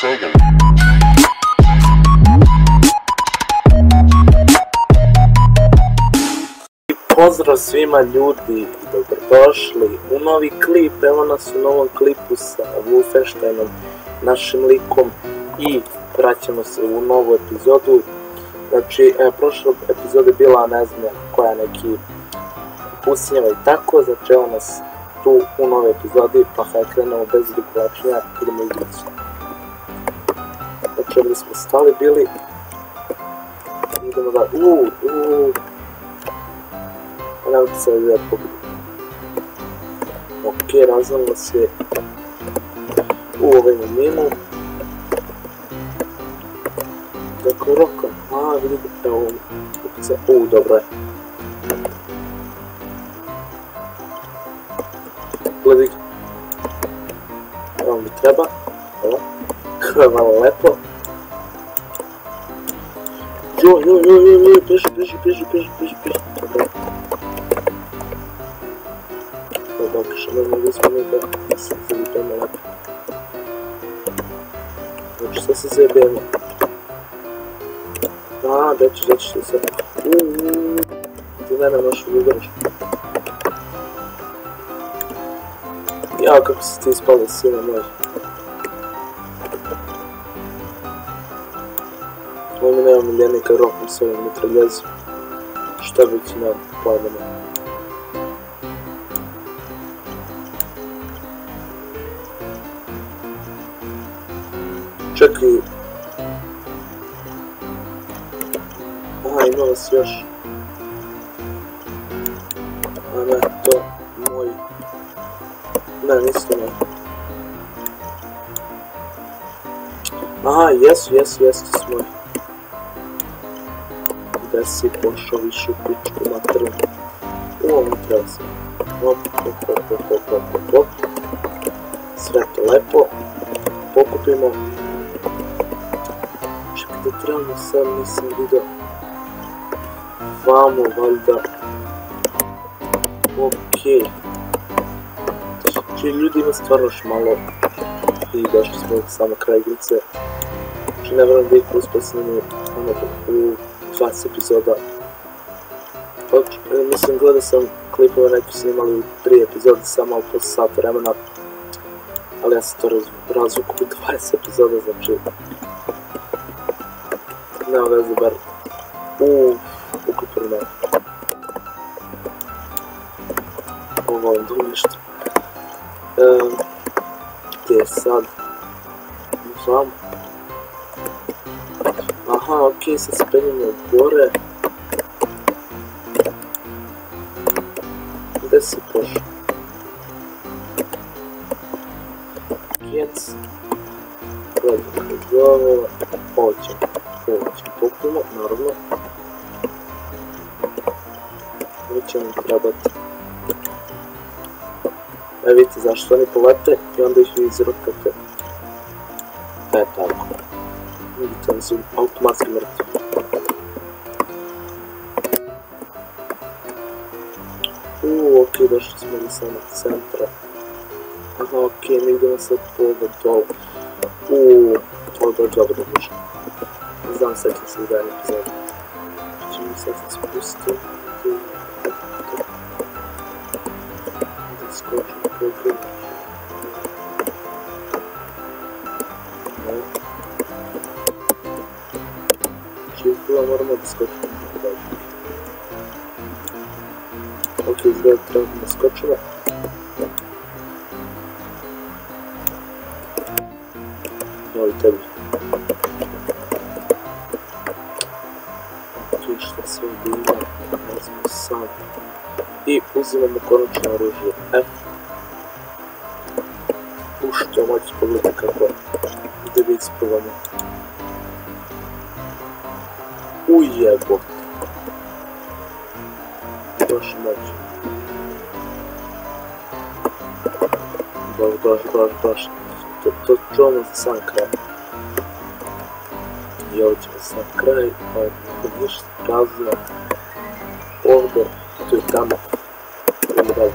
Sega. Pozdrav svima ljudi, dobrodošli u novi klip. Evo nas u novom klipu sa Wolfensteinom, našim likom, i vraćamo se u novu epizodu. Znači, prošla epizoda je bila, ne znam koja, neki pusinjeva i tako, znači evo nas tu u nove epizodi, pa hajde krenemo bez dugovlačenja, idemo igrati. Znači ovdje smo stali bili, idemo da, nemojte se da pobjedim. Ok, razvalilo se ovaj minu. Dakle, roka, vidite, evo, upica, dobro je. Gledaj, evo mi treba, evo, malo lepo. Joj, beži, dobro. Dobro, što ne znam gdje smo nekako, da se zajebemo lepo. Znači, sve se zajebemo. Deći ti sad. Ti mene možeš udaraš. Jao, kako si ti ispali, sine moj. Ovo mi nema miljenika, rokom s ovim mitraljezom. Šta bi ti nema pojmeno. Čekaj. Ima vas još. A ne, to moj. Ne, nisu ne. Jesu, to su moji. Gde si pošao više u pičku materiju? Ovo mi treba se. Hop. Sve to lepo. Pokupimo. Čekaj da trebamo sad, nisam vidio. Vamo, valjda. Okej. Znači, ljudi ima stvarno još malo. I došli smo samo kraj igrice. Znači, ne vjerujem da ih uspio snimiti u 20 epizoda. Mislim, gledao sam klipove, neki snimali u 3 epizode, samo po sat vremena. Ali ja sam to razvuku u 20 epizoda, znači... Nema veze, bar... Uklipili me. Ovo je nešto. Gdje je sad? Znam. Aha, okej, sad se penjemo gore. Gdje si pošao? Kjec. Gledaj, ovo ćemo pokupimo, naravno. Ovo će nam trebati. Vidite zašto oni polete i onda ih vi izrokate. Tako. Vidite, oni su automatski mrtvi. Ok, došli smo do samog centra. Aha, ok, mi idemo sad po ovo dolu. Ovo je dobro duže. Ne znam, sad ću se u dalje epizodu. Čini sad se spustiti. Da skočim pogledati. Znači, izgleda moramo da skočimo pogledati. Ok, izgleda trebamo da skočimo. Evo i tebi. Šta se ovdje ima, nazvamo sam. I uzimamo konačno oružje F. Što moći pogledati kako je. Gdje ga isprobamo. Ujebo. Baš moći. Baš. To čuvamo za sam kraj. I ovo ćemo sam kraj, pa ništa razlija ovdje, tu i tamo. Idemo dalje.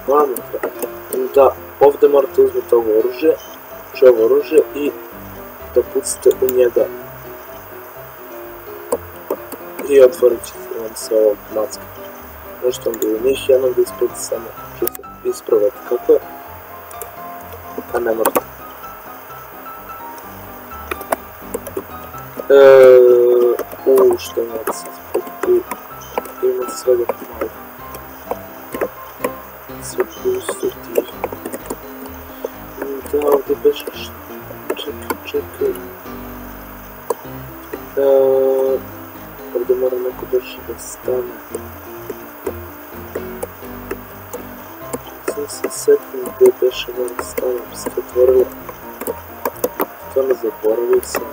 parametra. Da, ovdje morate uzmeti ovo oružje, i da pucite u njega. I otvorit ćete vam se ovog macka. Možete onda u njih jednom da ispravite samo ispraviti kako je, a ne morate. Što imate se spukli, ima svega pomalo. Sve pusto tiho. Da, ovdje bežaš. Čekaj. Ovdje mora neko beži da stane. Sam se setim gdje beže da stane, bi se otvorilo. To ne zaboravio sam.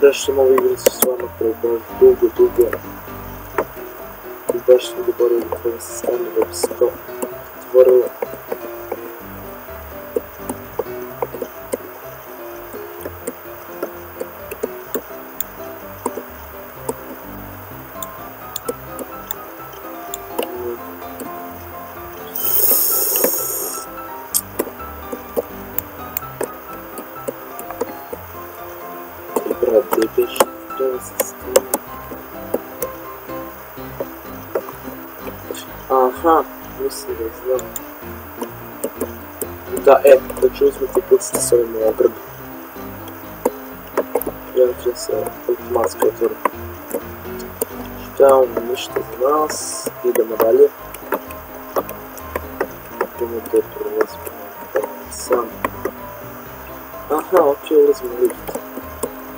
Prešli ovu igricu stvarno baš dugo. I baš sam zaboravio da treba se stane da bi se to otvorilo. Treba se stane. Aha, mislim da znam. Da, da ću uzmeti pucati s ovim ogradu. Ja ću se automatski otvoriti. Šta je ono, ništa za nas. Idemo dalje. Idemo to prolazimo sam. Aha, ok, ulazimo u lift.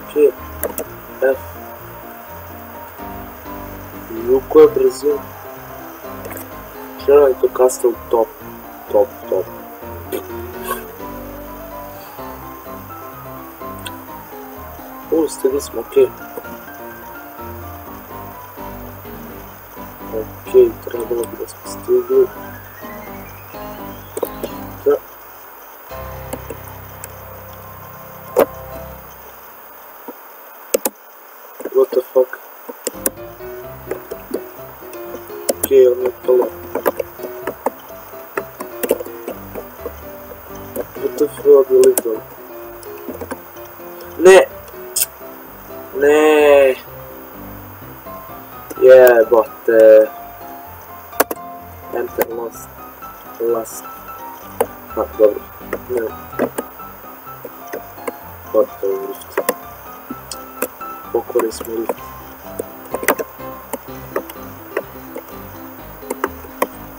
Ok, F. I u kojoj brzini? Želim to Castle top. Stigli smo, ok. Ok, trebalo bi da smo stigli. Da. What the fuck? Ok, on je palo. What the fuck je li to? Ne! Ne, jebote. Enter lost. Ha, dobro. Ne. Gotovo lift. Pokori smo lift.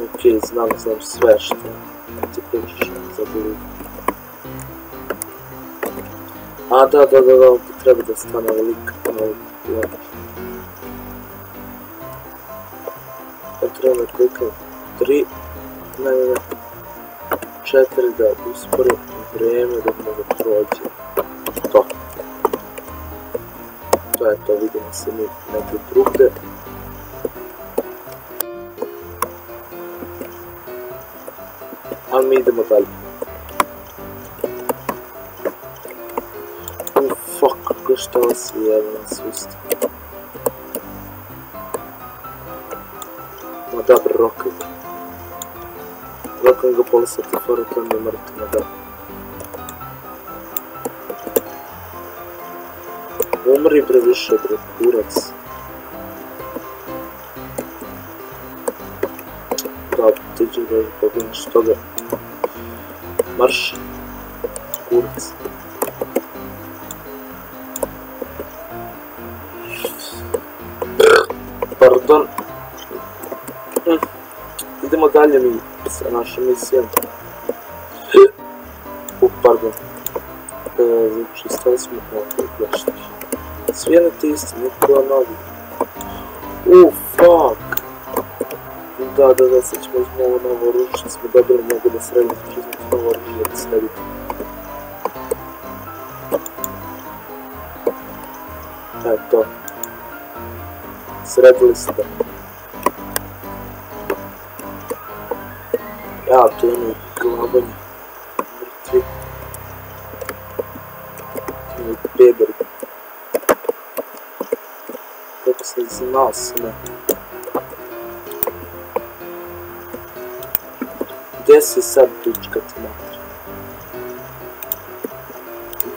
Ok, znam sve što ti pričaš, zaboravim. A da, ovdje treba da stane lik na ovu ploču. Treba da klikam 3, ne, 4 da usporim vrijeme da mogu prođe. To je to, vidimo se mi neke drugde. A mi idemo dalje. Fuck, šta vas je jedan sustav. Ma dobro, Rokan. Rokan ga polisati fora, to mi je mrtvo, da. Umri bre više, bre, kurac. Da, tiđi da pobiniš toga. Marš. Kurac. Pardon. Idemo dalje mi sa našom misijom. Pardon. Znači, stali smo ovdje glešnji. Svijenite isti, nikola novi. Fuck. Da, sad ćemo uzmati ovo novo oružje što smo dobili, mogu da sredim, sad ću uzmati novo oružje da sredim. To. Sredili ste. Ja, tu imaju glabanje. Mrtvi. Tu imaju pederi. kako sam znao sve. Gdje si sad, pička ti mater?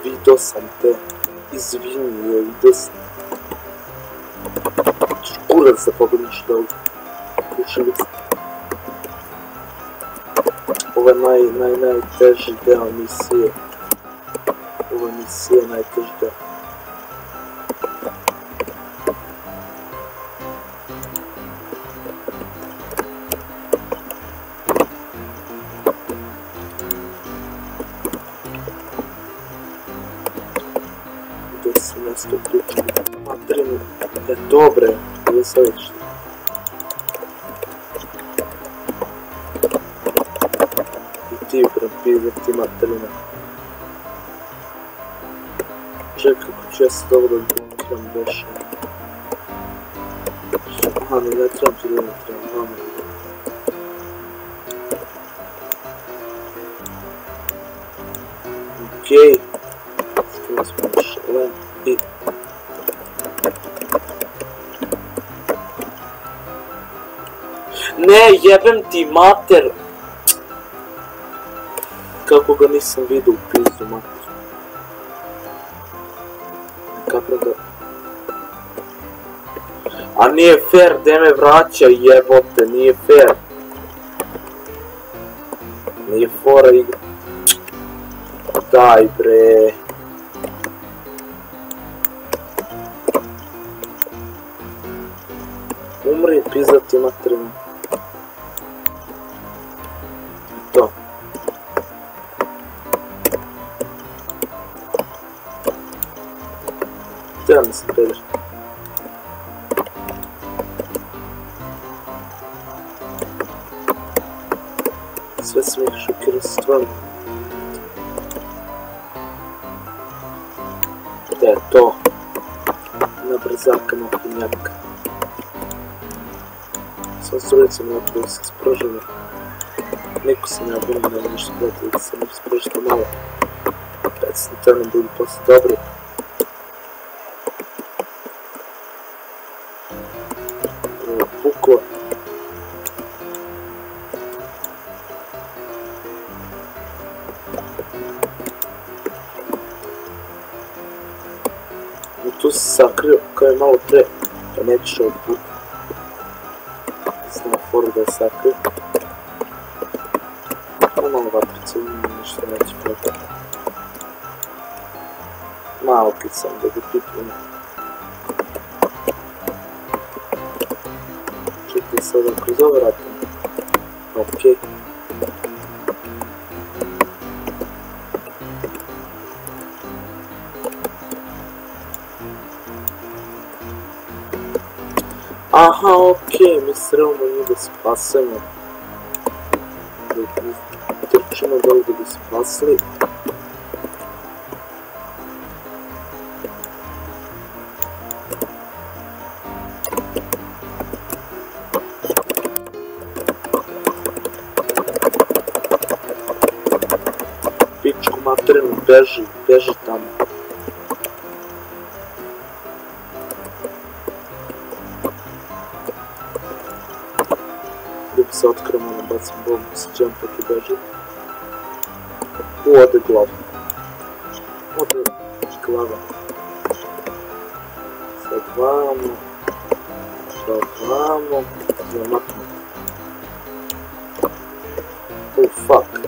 Vidio sam te. Izvini, je, vidio sam. Kurac da pobjediš da ušilicu. Ovo je najteži deo misije. Ovo je misija najteži deo. Gdje si mjesto uključeno? Materinu. Dobre, gdje se već? Ti prepizat ti materina. Čekaj kako ću ja se dobro blokiram došao. Aha, ne trebam ti da ne trebam. Okej. Skoro smo šelen i... Ne, jebem ti mater! Kako ga nisam vidio u pizdu, mater. Kako da... A nije fair, gdje me vraća, jebote, nije fair. Nije fora igra. Daj bre. Umri, pizda ti materina. To. Treba mi se peder. Sve sam ih šokirao stvarno. Gdje je to? Na brzaka, na pinjaka. Sam strulicom napravo se sproženo. Niko se ne obuno, nema ništa gledati da sam ih sprožito malo. 5 tane budu posle dobri. Puklo. I tu se sakrio kao je malo pre, pa nećeš ovog puta. Znam foru da je sakrio. Malo vatrice, ništa neće prodati. Malo kicam da ga pipljeno. Čekaj sada kroz ovo ratim. Okej. Aha, okej, mi se trebamo njih da spasemo. Trčimo dole da bi spasili. Pičku materinu, beži tamo. Da bi se otkremo, nabacim bombu sa džempak i beži. Ode glava. Ode glava. Sad vamo. Vamo. Zamaknu. Oh fuck.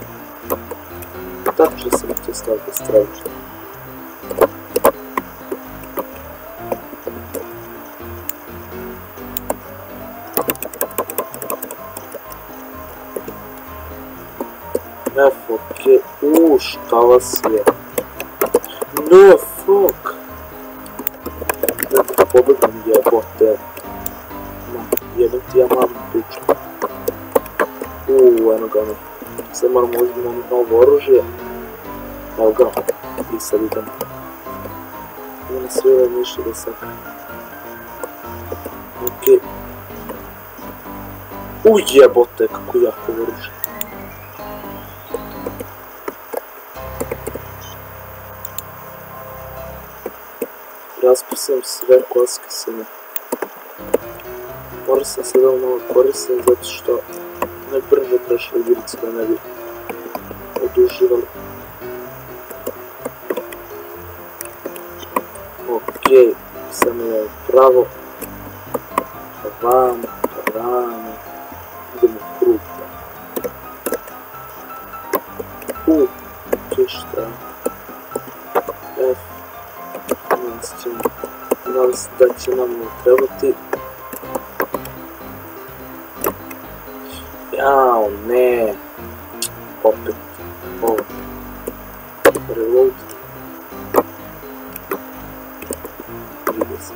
Tačno sam to stavio straviti. Ne, fuck je, šta vas je? Ne, fuck! Ne da pobegam jebote. Jebem ti ja mamu pičku. Eno ga ne. Sad moramo uzmimo novo oružje. Evo ga. I sad idem. Nema svira ništa da sakra. Okej. Jebote, kako jako oružje. Raspisam sve koske sine. Mora sam sada ovo koristim zato što najbrže prešli igrice da ne bi oduživali. Ok, sam je pravo. Vamo, idemo u krug. Ok, šta? F. Nadam se da će nam trebati. Jao, ne. Opet. Ovo. Reload. Vidio sam.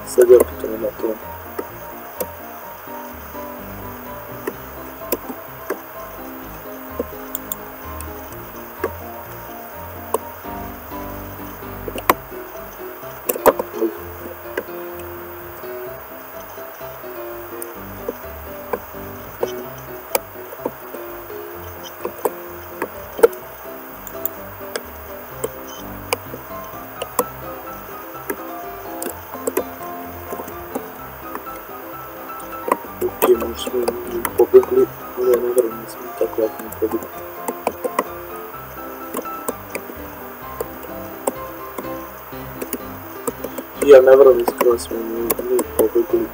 Sad je opet nema to. Možda smo pobjegli, ali ja ne vjerujem da smo tako lako ne pobjegli. Ja ne vjerujem iskreno smo mi pobjegli.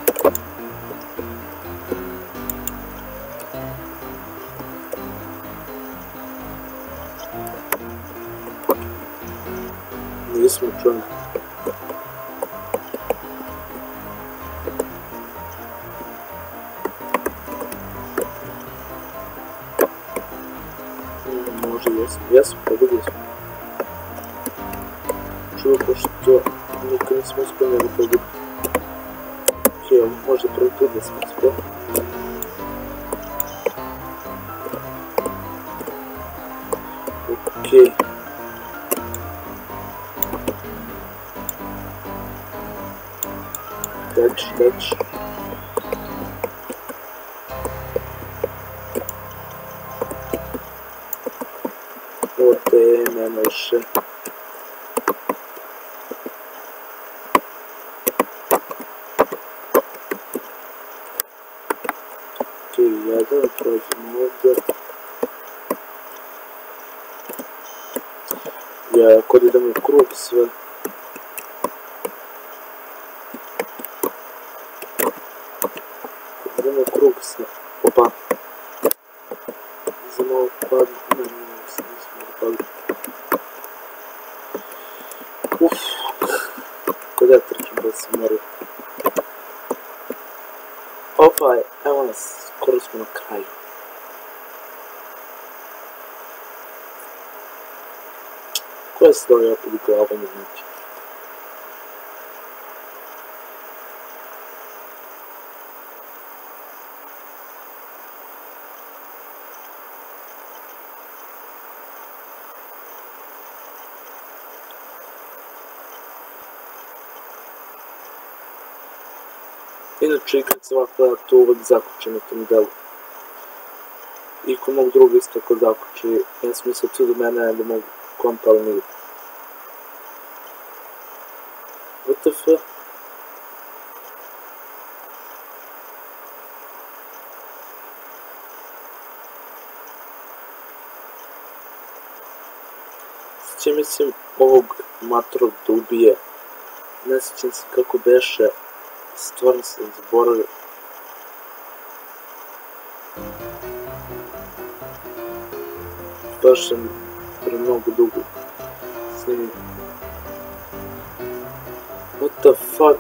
Nismo čuli. Jesmo, pobjegli smo. Čuo pošto nikad nismo uspjeli da pobjegli. Ok, ovo možda prvi put da smo uspjeli. Ok. Dač. Ovdje ne može. Ok, jedan, prođemo ovdje. Ja, kod idemo u krug sve. Kod idemo u krug sve. Opa. Idemo ovo pad. Kod ja trčim da se moru. Opa, evo nas, skoro smo na kraju. Koje stoje opet glavanje znači? Inače, igrica ovako da to uvek zakuće na tom delu. I ko mogu drugo isto tako zakuće, ja sam mislio tu do mene da mogu kompa, ali nije. WTF? Sjećam mislim ovog matrog da ubije. Ne sjećam se kako beše. Stvarno sam zaboravio. Baš sam pre mnogo dugo snimio. What the fuck?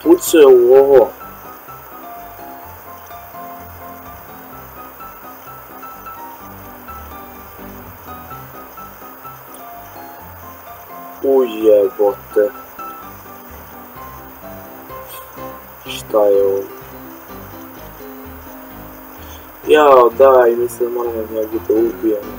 Pucao je u ovo. Ujebote. Šta je ovo? Jao, daj, mislim da moramo njegu da ubijemo.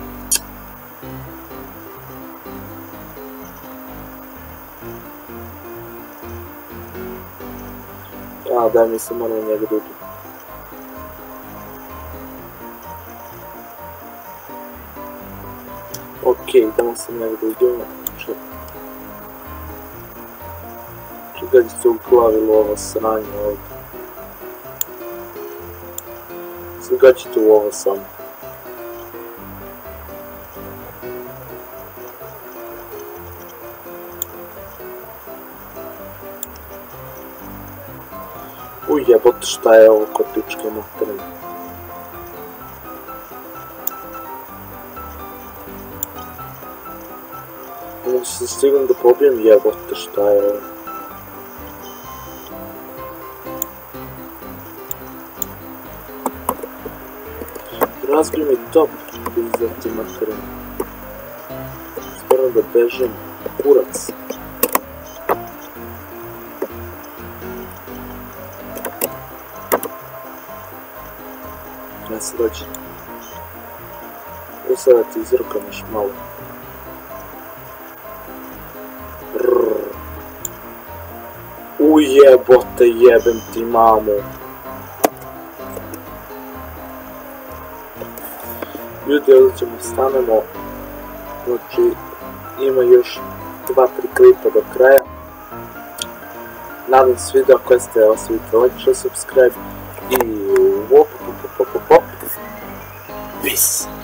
Jao, daj, mislim da moramo njegu da ubijemo. Okej, idemo se negdje idemo. Čekaj se uplavilo ovo sranje ovdje. Zagađite u ovo samo. Jebote, šta je ovo kod pičke materine? Mogu se stignem da pobijem, jebote, šta je ovo? Razbij mi top, izdati materine. Moram da bežim, kurac. Ja se dođe. Ovo sada ti izrukam još malo. Ujebote, jebem ti mamu. Ljudi, ovdje ćemo stanemo. Znači, ima još 2-3 klipa do kraja. Nadam se video koje ste ostavite like, subscribe i Peace.